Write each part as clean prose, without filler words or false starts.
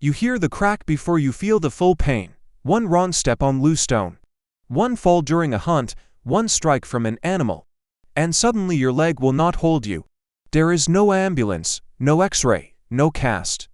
You hear the crack before you feel the full pain. One wrong step on loose stone. One fall during a hunt, one strike from an animal. And suddenly your leg will not hold you. There is no ambulance, no x-ray, no cast.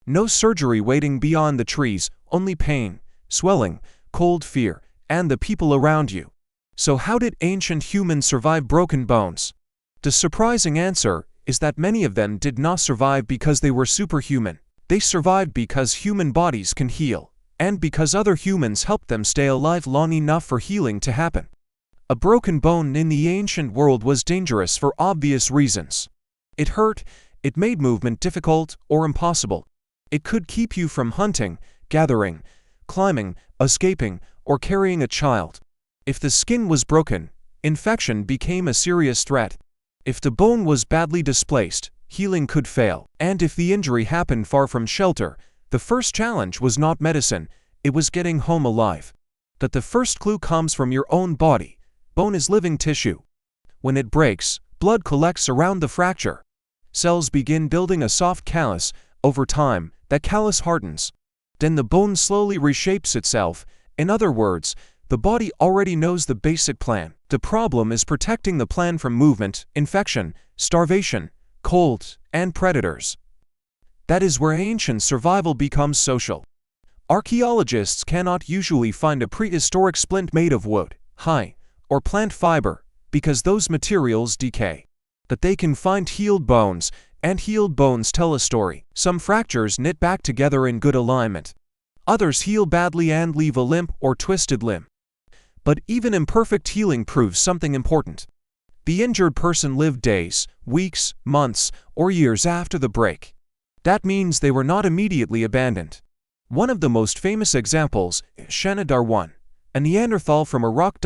No surgery waiting beyond the trees, only pain, swelling, cold fear, and the people around you. So how did ancient humans survive broken bones? The surprising answer is that many of them did not survive because they were superhuman. They survived because human bodies can heal, and because other humans helped them stay alive long enough for healing to happen. A broken bone in the ancient world was dangerous for obvious reasons. It hurt, it made movement difficult or impossible. It could keep you from hunting, gathering, climbing, escaping, or carrying a child. If the skin was broken, infection became a serious threat. If the bone was badly displaced, healing could fail. And if the injury happened far from shelter, the first challenge was not medicine, it was getting home alive. That the first clue comes from your own body. Bone is living tissue. When it breaks, blood collects around the fracture. Cells begin building a soft callus. Over time, that callus hardens. Then the bone slowly reshapes itself. In other words, the body already knows the basic plan. The problem is protecting the plan from movement, infection, starvation, cold, and predators. That is where ancient survival becomes social. Archaeologists cannot usually find a prehistoric splint made of wood, hide, or plant fiber, because those materials decay. But they can find healed bones, and healed bones tell a story. Some fractures knit back together in good alignment. Others heal badly and leave a limp or twisted limb. But even imperfect healing proves something important. The injured person lived days, weeks, months, or years after the break. That means they were not immediately abandoned. One of the most famous examples is Shanidar 1, a Neanderthal from Iraq.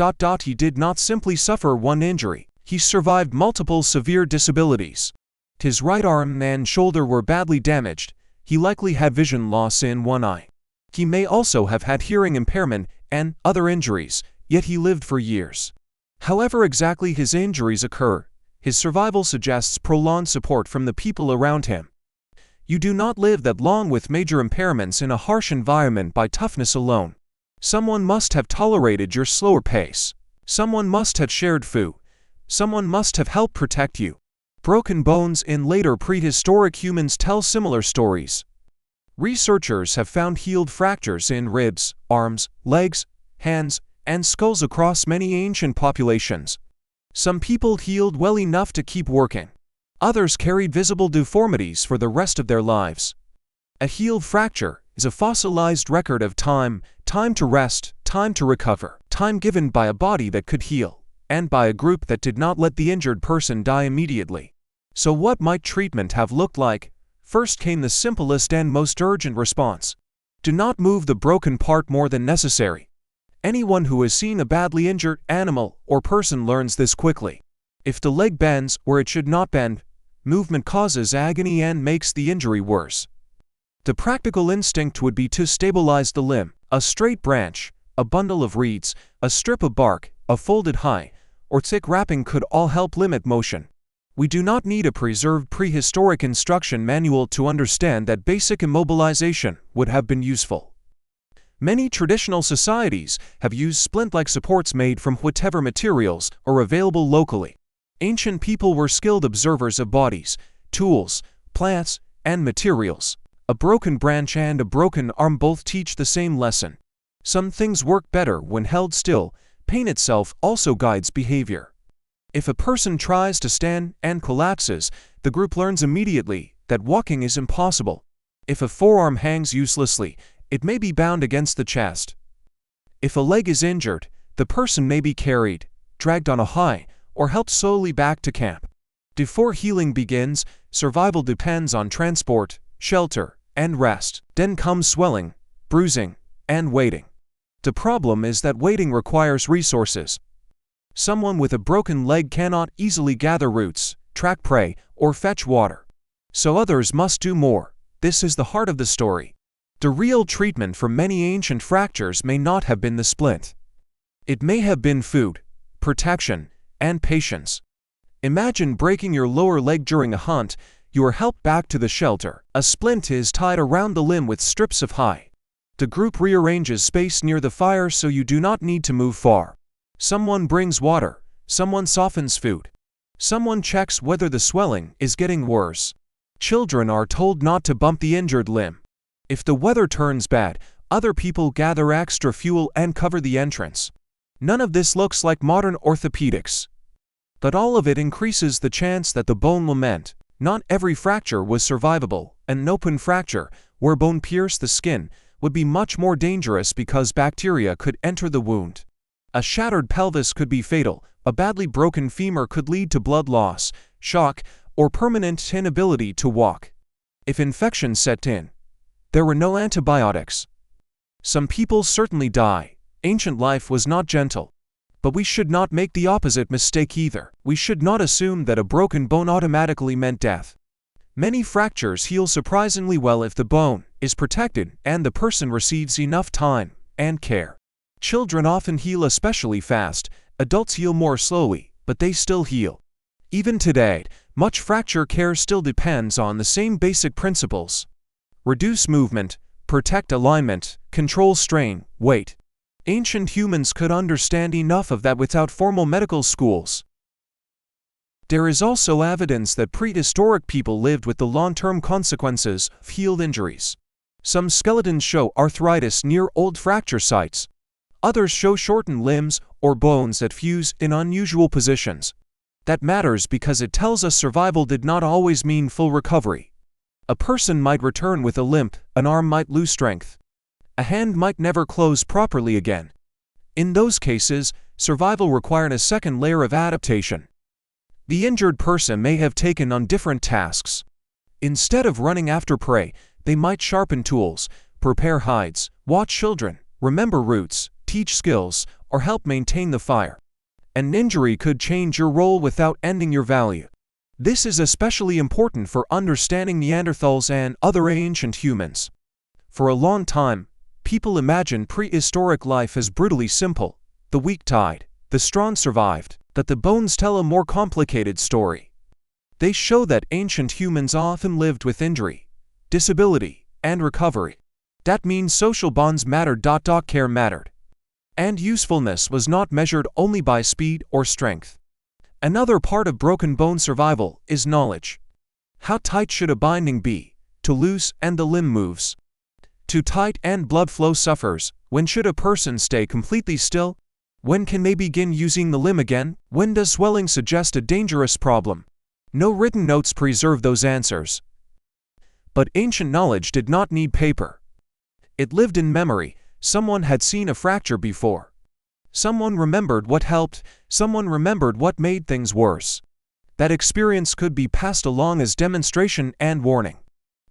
He did not simply suffer one injury, he survived multiple severe disabilities. His right arm and shoulder were badly damaged, he likely had vision loss in one eye. He may also have had hearing impairment and other injuries, yet he lived for years. However exactly his injuries occur, his survival suggests prolonged support from the people around him. You do not live that long with major impairments in a harsh environment by toughness alone. Someone must have tolerated your slower pace. Someone must have shared food. Someone must have helped protect you. Broken bones in later prehistoric humans tell similar stories. Researchers have found healed fractures in ribs, arms, legs, hands, and skulls across many ancient populations. Some people healed well enough to keep working. Others carried visible deformities for the rest of their lives. A healed fracture is a fossilized record of time to rest, time to recover, time given by a body that could heal, and by a group that did not let the injured person die immediately. So what might treatment have looked like? First came the simplest and most urgent response. Do not move the broken part more than necessary. Anyone who has seen a badly injured animal or person learns this quickly. If the leg bends where it should not bend, movement causes agony and makes the injury worse. The practical instinct would be to stabilize the limb. A straight branch, a bundle of reeds, a strip of bark, a folded hide, or thick wrapping could all help limit motion. We do not need a preserved prehistoric instruction manual to understand that basic immobilization would have been useful. Many traditional societies have used splint-like supports made from whatever materials are available locally. Ancient people were skilled observers of bodies, tools, plants, and materials. A broken branch and a broken arm both teach the same lesson. Some things work better when held still. Pain itself also guides behavior. If a person tries to stand and collapses, the group learns immediately that walking is impossible. If a forearm hangs uselessly, it may be bound against the chest. If a leg is injured, the person may be carried, dragged on a high, or helped slowly back to camp. Before healing begins, survival depends on transport, shelter, and rest. Then comes swelling, bruising, and waiting. The problem is that waiting requires resources. Someone with a broken leg cannot easily gather roots, track prey, or fetch water. So others must do more. This is the heart of the story. The real treatment for many ancient fractures may not have been the splint. It may have been food, protection, and patience. Imagine breaking your lower leg during a hunt. You are helped back to the shelter. A splint is tied around the limb with strips of hide. The group rearranges space near the fire so you do not need to move far. Someone brings water. Someone softens food. Someone checks whether the swelling is getting worse. Children are told not to bump the injured limb. If the weather turns bad, other people gather extra fuel and cover the entrance. None of this looks like modern orthopedics. But all of it increases the chance that the bone will mend. Not every fracture was survivable. An open fracture, where bone pierced the skin, would be much more dangerous because bacteria could enter the wound. A shattered pelvis could be fatal. A badly broken femur could lead to blood loss, shock, or permanent inability to walk. If infection set in, there were no antibiotics. Some people certainly die. Ancient life was not gentle. But we should not make the opposite mistake either. We should not assume that a broken bone automatically meant death. Many fractures heal surprisingly well if the bone is protected and the person receives enough time and care. Children often heal especially fast. Adults heal more slowly, but they still heal. Even today, much fracture care still depends on the same basic principles. Reduce movement, protect alignment, control strain, weight. Ancient humans could understand enough of that without formal medical schools. There is also evidence that prehistoric people lived with the long-term consequences of healed injuries. Some skeletons show arthritis near old fracture sites. Others show shortened limbs or bones that fuse in unusual positions. That matters because it tells us survival did not always mean full recovery. A person might return with a limp, an arm might lose strength. A hand might never close properly again. In those cases, survival required a second layer of adaptation. The injured person may have taken on different tasks. Instead of running after prey, they might sharpen tools, prepare hides, watch children, remember routes, teach skills, or help maintain the fire. An injury could change your role without ending your value. This is especially important for understanding Neanderthals and other ancient humans. For a long time, people imagined prehistoric life as brutally simple. The weak died, the strong survived. That the bones tell a more complicated story. They show that ancient humans often lived with injury, disability, and recovery. That means social bonds mattered. Care mattered. And usefulness was not measured only by speed or strength. Another part of broken bone survival is knowledge. How tight should a binding be? Too loose and the limb moves. Too tight and blood flow suffers. When should a person stay completely still? When can they begin using the limb again? When does swelling suggest a dangerous problem? No written notes preserve those answers. But ancient knowledge did not need paper. It lived in memory. Someone had seen a fracture before. Someone remembered what helped. Someone remembered what made things worse. That experience could be passed along as demonstration and warning.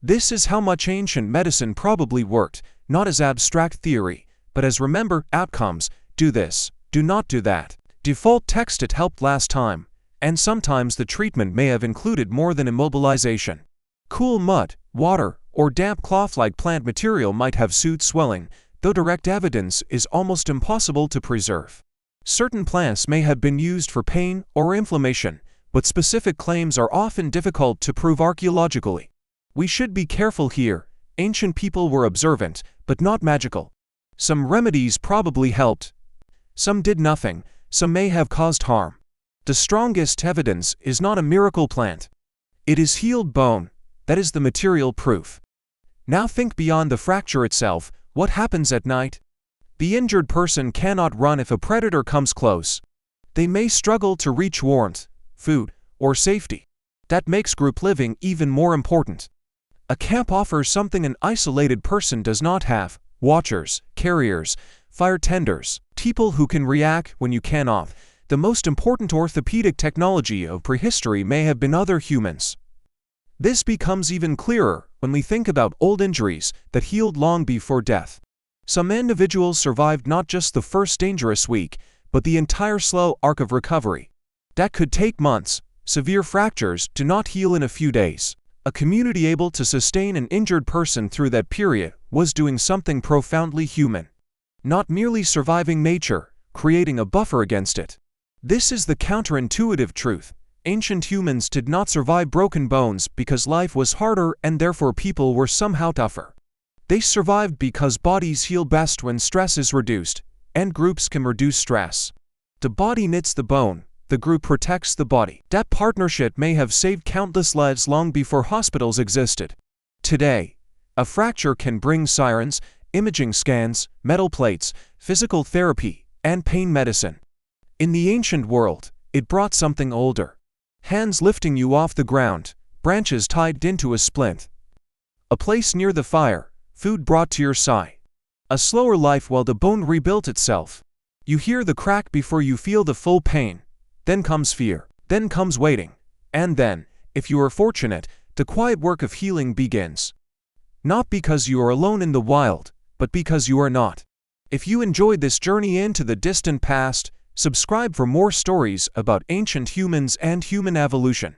This is how much ancient medicine probably worked, not as abstract theory, but as remember outcomes. Do this. Do not do that. Default text it helped last time, and sometimes the treatment may have included more than immobilization. Cool mud, water, or damp cloth-like plant material might have soothed swelling, though direct evidence is almost impossible to preserve. Certain plants may have been used for pain or inflammation, but specific claims are often difficult to prove archaeologically. We should be careful here. Ancient people were observant, but not magical. Some remedies probably helped. Some did nothing, some may have caused harm. The strongest evidence is not a miracle plant. It is healed bone. That is the material proof. Now think beyond the fracture itself. What happens at night? The injured person cannot run if a predator comes close. They may struggle to reach warmth, food, or safety. That makes group living even more important. A camp offers something an isolated person does not have: watchers, carriers, fire tenders, people who can react when you cannot. The most important orthopedic technology of prehistory may have been other humans. This becomes even clearer when we think about old injuries that healed long before death. Some individuals survived not just the first dangerous week, but the entire slow arc of recovery. That could take months. Severe fractures do not heal in a few days. A community able to sustain an injured person through that period was doing something profoundly human. Not merely surviving nature, creating a buffer against it. This is the counterintuitive truth. Ancient humans did not survive broken bones because life was harder and therefore people were somehow tougher. They survived because bodies heal best when stress is reduced, and groups can reduce stress. The body knits the bone, the group protects the body. That partnership may have saved countless lives long before hospitals existed. Today, a fracture can bring sirens, imaging scans, metal plates, physical therapy, and pain medicine. In the ancient world, it brought something older. Hands lifting you off the ground, branches tied into a splint. A place near the fire, food brought to your side. A slower life while the bone rebuilt itself. You hear the crack before you feel the full pain. Then comes fear. Then comes waiting. And then, if you are fortunate, the quiet work of healing begins. Not because you are alone in the wild, but because you are not. If you enjoyed this journey into the distant past, subscribe for more stories about ancient humans and human evolution.